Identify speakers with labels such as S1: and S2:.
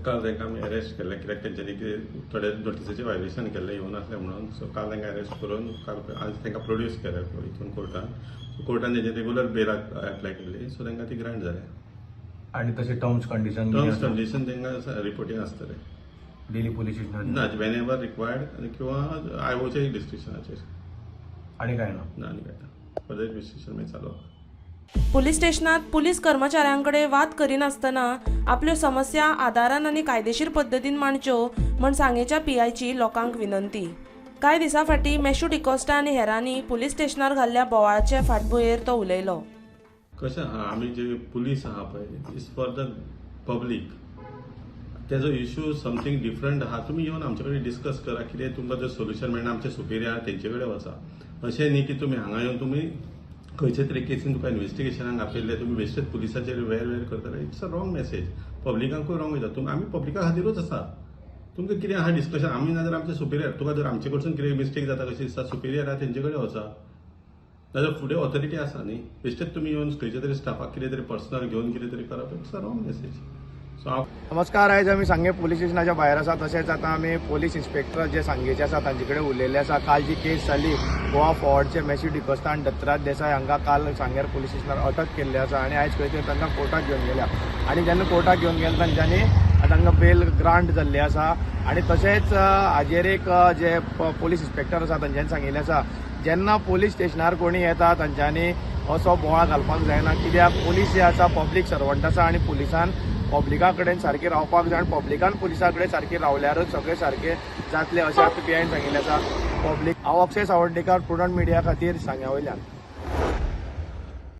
S1: काल तांकां आमी अरेस्ट केल्ले कित्याक तेंच्यांनी थोडे नोटिसीचें वायलेशन केल्लें येवन आसलें म्हणून. सो काल तांकां अरेस्ट करून काल आज तांकां प्रोड्यूस केलें हितून कोर्टान तेंचे रेगुलर बेलाक एप्लाय केल्ली. सो तांकां ती ग्रांट जालें.
S2: आणि तसे टर्म्स कंडिशन
S1: तांकां रिपोर्टींग आसतलें
S2: डेली पोलीस स्टेशनार
S1: ना वेन एवर रिक्वायर्ड किंवा आयओच्या डिस्ट्रिक्शनाचेर
S2: आणि काय
S1: ना आनी काय ना फर्दर इन्व्हेस्टिगेशन मागीर चालू आसा.
S3: पुलीस स्टेशनात पुलीस कर्मचाऱ्यांकडे वाद करिनासतना आपल्यो समस्या आदारान आनी कायदेशीर पद्दतीन मांडच्यो म्हण सांगेच्या पीआयची लोकांक विनंती. कांय दिसां फाटीं मॅशू डिकोस्टा आनी हेरांनी पुलीस स्टेशनार घाल्ल्या बोवाळाचे फाटभुंयेर तो उलयलो.
S1: कशें आहा आमी जे पुलीस आहा पळय इज फॉर द पब्लीक. तेजो इश्यू समथींग डिफरंट आहा. तुमी येवन आमचे कडेन डिस्कस करा. कितें तुमकां जर सोल्युशन मेळना आमचे सुपेरियर तेंचे कडेन वचा. अशें न्ही की तुमी हांगा येवन तुमी खंयचे तरी केसीन तुका इन्व्हेस्टिगेशनाक आपयल्ले तुमी बेश्टेच पुलिसाचेर वेर करता. It's a wrong message. पब्लिकांकूय रॉंग वयता. आमी पब्लिका खातीरूच आसा. तुमकां कितें आहा डिस्कशन आमी ना जाल्यार आमचे सुपेरियर तुका जर आमचे कडसून कितें मिस्टेक जाता कशें दिसता सुपेरियर आहा तेंचे कडेन वचा. नाजाल्यार फुडें ऑथॉरिटी आसा न्ही. बेश्टेच तुमी येवन खंयच्या तरी स्टाफाक कितें तरी पर्सनल घेवन कितें तरी करप इट्स अ रॉंग मेसेज.
S2: नमस्कार. आयज आमी सांगे पोलीस स्टेशनाच्या भायर आसा. तशेंच आतां आमी पोलीस इन्स्पेक्टर जे सांगेचे आसा तांचे कडेन उलयल्ले आसा. काल जी केस जाली गोवा फॉर्डचे मॅशू डिकोस्टा आनी दत्तराज देसाय हांकां काल सांगेर पोलीस स्टेशनार अटक केल्ली आसा आणि आयज खंय तरी तांकां कोर्टाक घेवन गेल्या. आणि जेन्ना कोर्टाक घेवन गेले तांच्यांनी तांकां बेल ग्रांट जाल्ली आसा. आणि तशेंच हाजेर एक जे पोलीस इन्स्पेक्टर आसा तांच्यांनी सांगिल्लें आसा जेन्ना पोलीस स्टेशनार कोणी येता तांच्यांनी असो बोवाळ घालपाक जायना. कित्याक पोलीस जे आसा पब्लीक सर्वंट आसा आणि पुलिसान पब्लिका कडेन सारखे रावपाक जाय. आणि पब्लिकान पुलिसा कडेन सारखे रावल्यारच सगळे सारखे जातले अशें पीआयन सांगिल्लें आसा. पब्लीक हांव अक्षय सावड्डेकर, प्रुडंट मिडिया खातीर सांग्या वयल्यान.